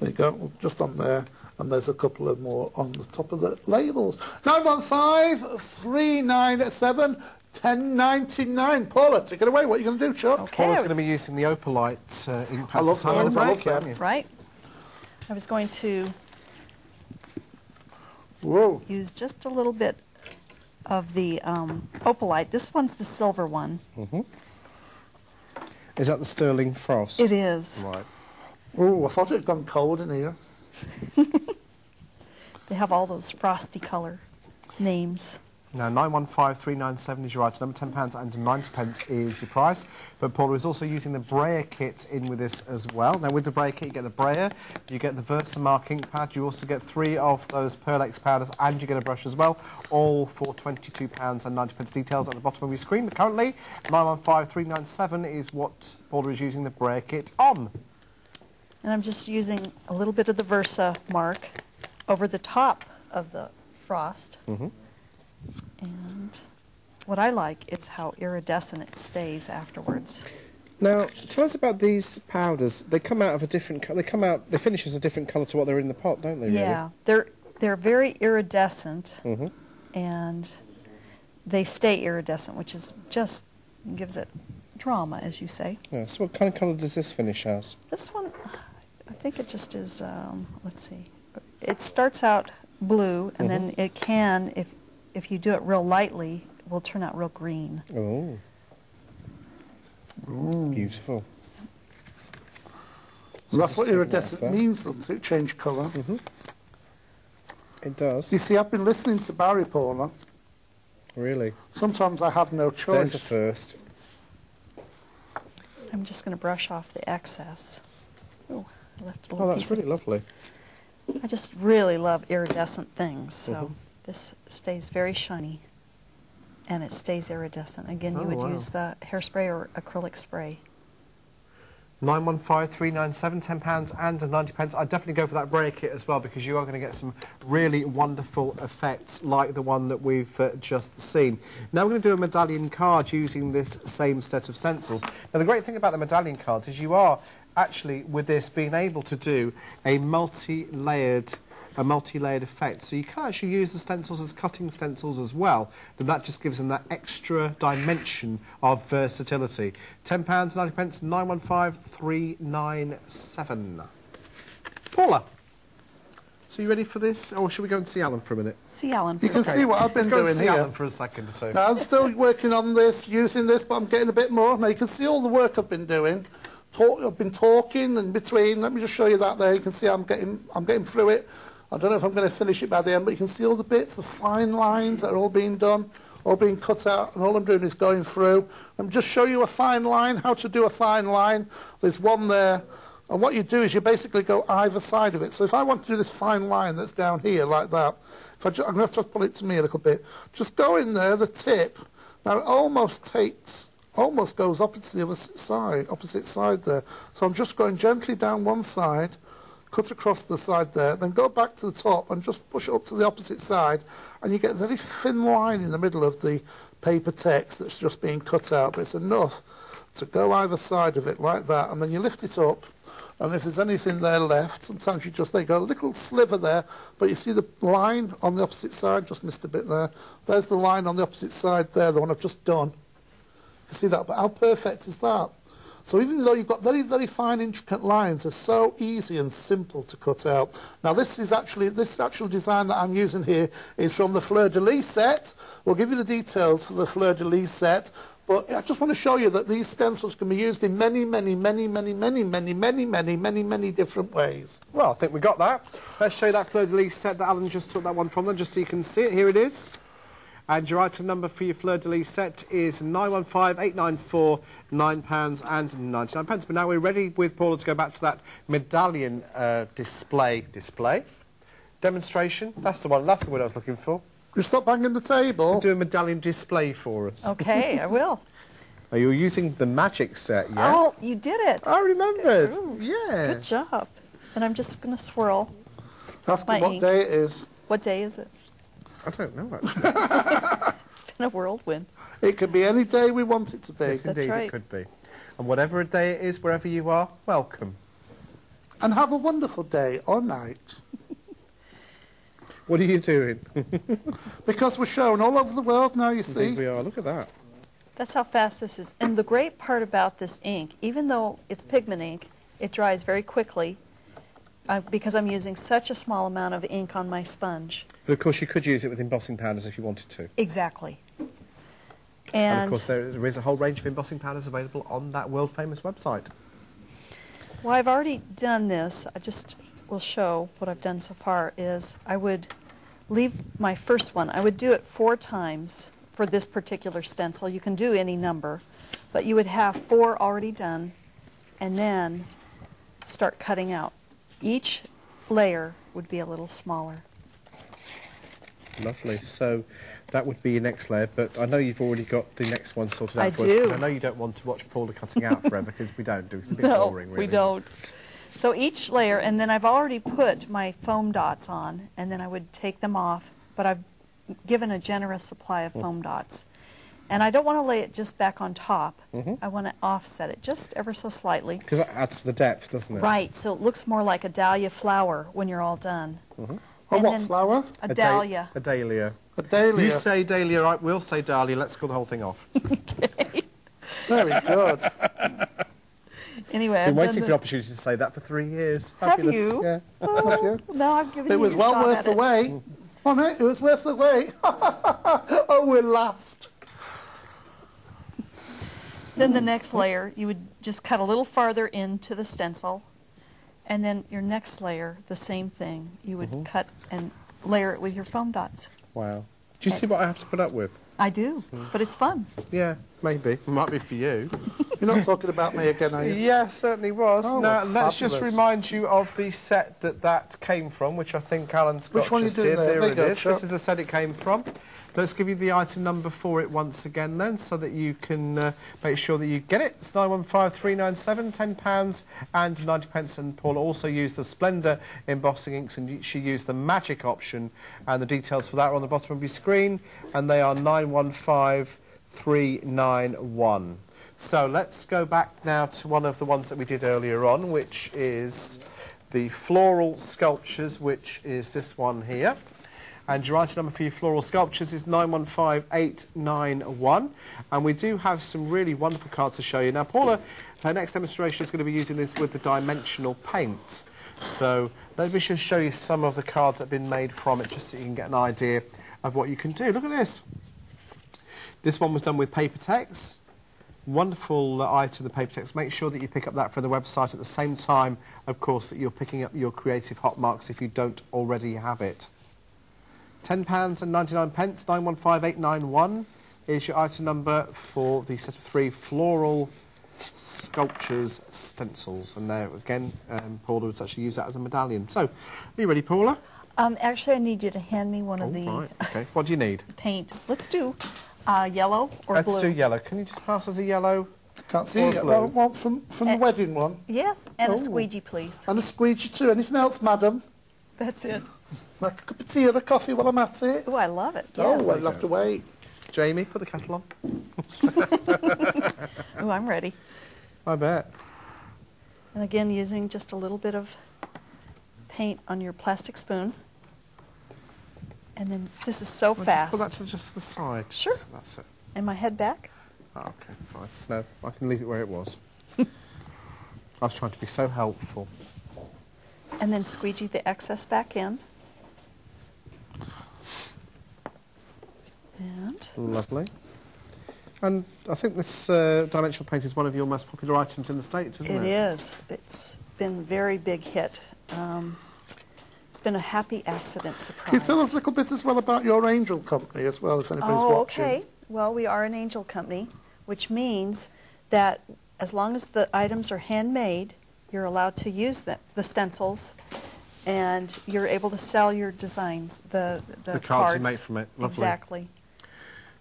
There you go, just on there. And there's a couple of more on the top of the labels. 915-397 1099. Paula, take it away. What are you going to do, Chuck? Okay, Paula's going to be using the opalite ink pad. I love them. Right. I was going to use just a little bit of the opalite. This one's the silver one. Is that the sterling frost? It is. Right. Oh, I thought it had gone cold in here. They have all those frosty colour names. Now, 915397 is your item number, £10.90 is your price. But Paula is also using the brayer kit in with this as well. Now, with the brayer kit, you get the brayer, you get the Versamark ink pad, you also get 3 of those Pearlex powders, and you get a brush as well, all for £22.90. Details at the bottom of your screen. But currently, 915397 is what Paula is using the brayer kit on. And I'm just using a little bit of the Versamark over the top of the frost. And what I like, it's how iridescent it stays afterwards. Now, tell us about these powders. They come out of a different they finish as a different colour to what they're in the pot, don't they? Yeah, really? they're very iridescent, and they stay iridescent, which is just gives it drama, as you say. Yeah, so what kind of colour does this finish as? This one, I think it just is, let's see. It starts out blue, and then it can, if you do it real lightly, will turn out real green. Oh. Beautiful. So that's what iridescent means, doesn't it? Change colour. It does. You see, I've been listening to Barry, Paula. Really? Sometimes I have no choice. There's a first. I'm just going to brush off the excess. Oh, I left a little Oh, piece. that's really lovely. I just really love iridescent things, so this stays very shiny, and it stays iridescent. Again, you would use the hairspray or acrylic spray. 915397, £10 and 90 pence. I'd definitely go for that brayer kit as well, because you are going to get some really wonderful effects like the one that we've just seen. Now we're going to do a medallion card using this same set of stencils. Now the great thing about the medallion cards is you are actually, with this, being able to do a multi-layered effect. So you can actually use the stencils as cutting stencils as well, and that just gives them that extra dimension of versatility. £10, 90 pence, 915397. Paula, so you ready for this, or should we go and see Alan for a minute? See Alan. You can see what I've been doing Let's go and see here. Alan for a second or two. Now, I'm still working on this, using this, but I'm getting a bit more. Now, you can see all the work I've been doing. I've been talking in between. Let me just show you that there. You can see I'm getting through it. I don't know if I'm going to finish it by the end, but you can see all the bits, the fine lines that are all being done, all being cut out, and all I'm doing is going through. Let me just show you a fine line, how to do a fine line. There's one there, and what you do is you basically go either side of it. So if I want to do this fine line that's down here like that, I'm going to have to pull it to me a little bit. Just go in there, the tip. Now it almost goes opposite the opposite side there. So I'm just going gently down one side, cut across the side there, then go back to the top and just push it up to the opposite side, and you get a very thin line in the middle of the paper text that's just being cut out, but it's enough to go either side of it like that, and then you lift it up, and if there's anything there left, sometimes there you go, a little sliver there, but you see the line on the opposite side, just missed a bit there. There's the line on the opposite side there, the one I've just done. You see that, but how perfect is that? So even though you've got very, very fine, intricate lines, they're so easy and simple to cut out. Now this actual design that I'm using here is from the Fleur de Lis set. We'll give you the details for the Fleur de Lis set, but I just want to show you that these stencils can be used in many, many, many, many, many, many, many, many, many, many different ways. Well, I think we got that. Let's show you that Fleur de Lis set that Alan just took that one from them, just so you can see it. Here it is. And your item number for your Fleur de Lis set is 915894, £9 and 99 pence. But now we're ready with Paula to go back to that medallion demonstration. That's the one. That's the word I was looking for. You stop banging the table. Do a medallion display for us. Okay, I will. Are you using the magic set, yeah? Oh, you did it. I remembered. Ooh, yeah. Good job. And I'm just going to swirl. Ask me my what ink. day it is. What day is it? I don't know, actually. It's been a whirlwind. It could be any day we want it to be. Yes, That's indeed, right. it could be. And whatever a day it is, wherever you are, welcome. And have a wonderful day or night. What are you doing? Because we're shown all over the world now, you see. Indeed we are. Look at that. That's how fast this is. And the great part about this ink, even though it's pigment ink, it dries very quickly because I'm using such a small amount of ink on my sponge. But of course you could use it with embossing powders if you wanted to. Exactly. And of course there is a whole range of embossing powders available on that world-famous website. Well, I've already done this. I just will show what I've done so far is I would leave my first one. I would do it 4 times for this particular stencil. You can do any number, but you would have 4 already done and then start cutting out. Each layer would be a little smaller. Lovely. So that would be your next layer, but I know you've already got the next one sorted out I for us. do. Because I know you don't want to watch Paula cutting out forever, because we don't do. It's a bit boring, really. We don't. So each layer, and then I've already put my foam dots on, and then I would take them off, but I've given a generous supply of foam dots. And I don't want to lay it just back on top. I want to offset it just ever so slightly. Because that adds to the depth, doesn't it? Right, so it looks more like a dahlia flower when you're all done. A what flower? A dahlia. A dahlia. A dahlia. You say dahlia, right? We'll say dahlia. Let's call the whole thing off. Very good. Anyway, Been I've waiting done for the opportunity to say that for 3 years. Have Fabulous. you? Yeah. Oh, no, I've given you It was a well shot worth at the it. wait. Oh, no, it was worth the wait. Oh, we laughed. Then the next layer, you would just cut a little farther into the stencil, and then your next layer, the same thing. You would cut and layer it with your foam dots. Wow. Do you see what I have to put up with? I do, but it's fun. Yeah, maybe. It might be for you. You're not talking about me again, are you? Yeah, certainly was. Oh, Now, well, let's just fabulous. remind you of the set that came from, which I think Alan's got Which one are you just doing here. there? There you it go, is. sure. This is the set it came from. Let's give you the item number for it once again then, so that you can make sure that you get it. It's 915397, £10 and 90 pence. And Paula also used the Splendour embossing inks, and she used the magic option, and the details for that are on the bottom of your screen, and they are 915391. So let's go back now to one of the ones that we did earlier on, which is the floral sculptures, which is this one here. And your item number for your floral sculptures is 915891. And we do have some really wonderful cards to show you. Now, Paula, her next demonstration is going to be using this with the dimensional paint. So let me just show you some of the cards that have been made from it, just so you can get an idea of what you can do. Look at this. This one was done with paper text. Wonderful item, the paper text. Make sure that you pick up that from the website at the same time, of course, that you're picking up your creative hot marks if you don't already have it. £10 and 99 pence, 915891 is your item number for the set of 3 floral sculptures stencils. And there again, Paula would actually use that as a medallion. So, are you ready, Paula? Actually, I need you to hand me one of the Right, okay. What do you need? paint. Let's do yellow or blue. Let's do yellow. Can you just pass us a yellow? Can't see Or it yet. blue. Well, one from the wedding one. Yes, and Oh. a squeegee, please. And a squeegee too. Anything else, madam? That's it. Like a cup of tea or a coffee while I'm at it? Oh, I love it. Oh, Yes. well, I'll have to wait. Jamie, put the kettle on. Oh, I'm ready. I bet. And again, using just a little bit of paint on your plastic spoon. And then this is so Well, fast. Just put that to just the side. Sure. That's it. And my head back. Oh, okay, fine. No, I can leave it where it was. I was trying to be so helpful. And then squeegee the excess back in. And Lovely. And I think this dimensional paint is one of your most popular items in the States, isn't it? it is. It's been a very big hit. It's been a happy accident surprise. Can you tell us a little bit as well about your angel company as well, if anybody's watching? Okay. Well, we are an angel company, which means that as long as the items are handmade, you're allowed to use the stencils, and you're able to sell your designs, the cards you make from it. Lovely. Exactly.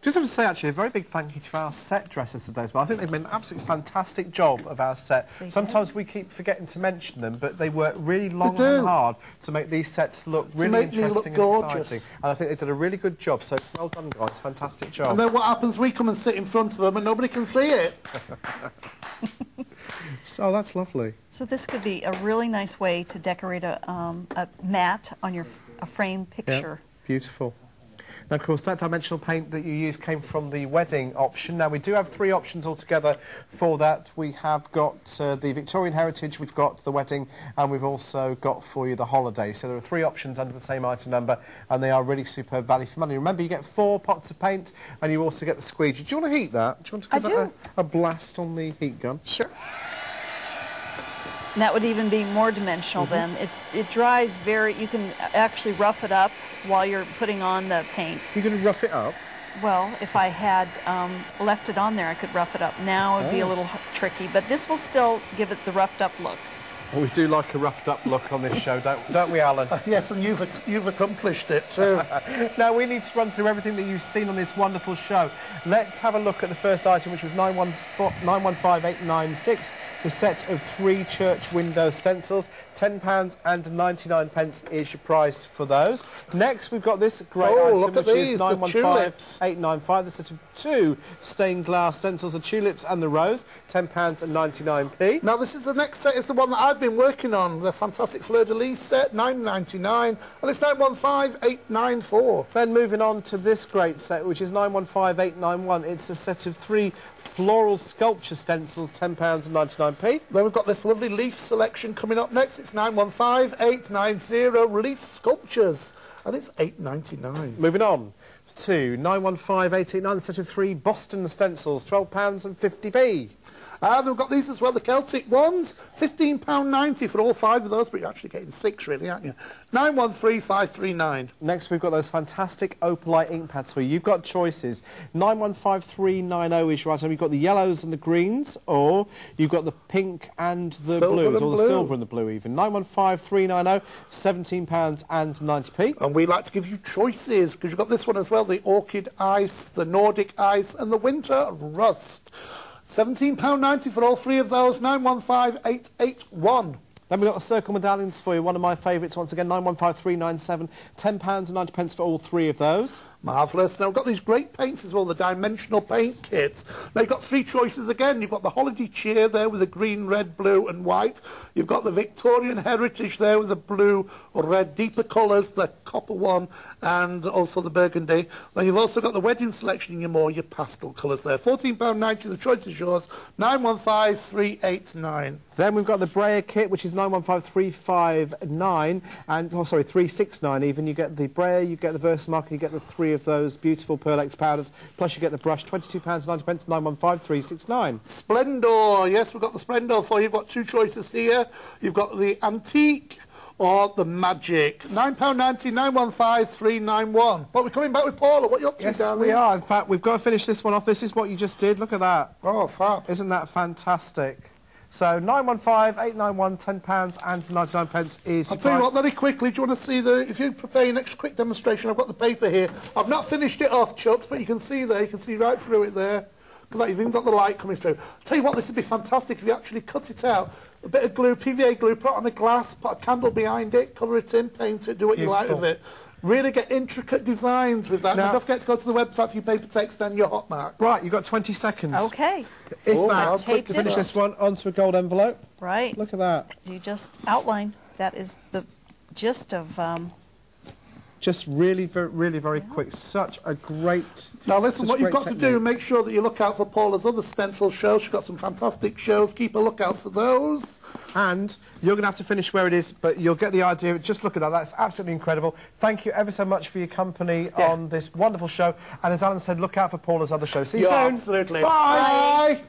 Just have to say, actually, a very big thank you to our set dressers today as well. I think they've made an absolutely fantastic job of our set. They Sometimes did. we keep forgetting to mention them, but they work really long do. and hard to make these sets look really make me look interesting and gorgeous. exciting. And I think they did a really good job, so well done, guys. Fantastic job. And then what happens, we come and sit in front of them and nobody can see it. So that's lovely. So this could be a really nice way to decorate a mat on a framed picture. Yeah, beautiful. Now, of course, that dimensional paint that you used came from the wedding option. Now, we do have 3 options altogether for that. We have got the Victorian Heritage, we've got the wedding, and we've also got for you the holiday. So there are 3 options under the same item number, and they are really superb value for money. Remember, you get 4 pots of paint, and you also get the squeegee. Do you want to heat that? Do you want to give I that do. a blast on the heat gun? Sure. And that would even be more dimensional then. It dries you can actually rough it up while you're putting on the paint. You're going to rough it up? Well, if I had left it on there, I could rough it up. Now it would be a little tricky, but this will still give it the roughed up look. Well, we do like a roughed up look on this show, don't we, Alan? Yes, and you've accomplished it too. Now, we need to run through everything that you've seen on this wonderful show. Let's have a look at the first item, which was 915896, the set of 3 church window stencils. £10 and 99 pence is your price for those. Next, we've got this great item, look at which these, is the tulips. 915895, the set of 2 stained glass stencils, the tulips and the rose. £10 and 99p. Now, this is the next set, is the one that I've been working on, the fantastic fleur-de-lis set, £9.99, and it's 915894. Then moving on to this great set, which is 915891. It's a set of 3 floral sculpture stencils, £10 and 99 99p. Then we've got this lovely leaf selection coming up next. It's 915890 leaf sculptures, and it's £8.99. Moving on to 915889, the set of 3 Boston stencils, £12.50p. Then we've got these as well, the Celtic ones, £15.90 for all 5 of those, but you're actually getting 6 really, aren't you? 913539. Next we've got those fantastic Opalite ink pads for you. You've got choices. 915390 is your item. You've got the yellows and the greens, or you've got the pink and the blues, or the silver and the blue even. 915390, £17.90p. And we like to give you choices, because you've got this one as well, the Orchid Ice, the Nordic Ice, and the Winter Rust. £17.90 for all 3 of those, 915881. Then we've got the circle medallions for you, one of my favourites once again, 915397, £10.90 for all 3 of those. Marvellous. Now we've got these great paints as well, the dimensional paint kits. Now you've got 3 choices again. You've got the holiday cheer there with the green, red, blue and white. You've got the Victorian heritage there with the blue or red, deeper colours, the copper one and also the burgundy. Then you've also got the wedding selection in your pastel colours there. £14.90, the choice is yours, 915389. Then we've got the brayer kit, which is 915359, and, 369 even. You get the brayer, you get the Versamark, and you get the 3 of those beautiful Pearl-X powders, plus you get the brush, £22.90, 915369. Splendor, yes, we've got the Splendor for you. You've got 2 choices here. You've got the Antique or the Magic. £9.90, 915391. Well, we're coming back with Paula. What are you up to, Yes, darling? we are. In fact, we've got to finish this one off. This is what you just did. Look at that. Oh, fab. Isn't that fantastic? So 915891, £10.99 is. I'll tell you what, very quickly, do you want to see if you prepare your next quick demonstration, I've got the paper here. I've not finished it off, Chucks, but you can see there, you can see right through it there. Because you've even got the light coming through. Tell you what, this would be fantastic if you actually cut it out. A bit of glue, PVA glue, put it on a glass, put a candle behind it, colour it in, paint it, do what you like with it. Really get intricate designs with that. Now, don't forget to go to the website for your paper text and your hot mark. Right, you've got 20 seconds. Okay. If taped finish this one onto a gold envelope. Right. Look at that. You just outline. That is the gist of... Just really, very quick. Such a great... Now listen, what you've got to do, make sure that you look out for Paula's other stencil shows. She's got some fantastic shows. Keep a lookout for those. And you're going to have to finish where it is, but you'll get the idea. Just look at that. That's absolutely incredible. Thank you ever so much for your company on this wonderful show. And as Alan said, look out for Paula's other show. See you soon. Absolutely. Bye. Bye.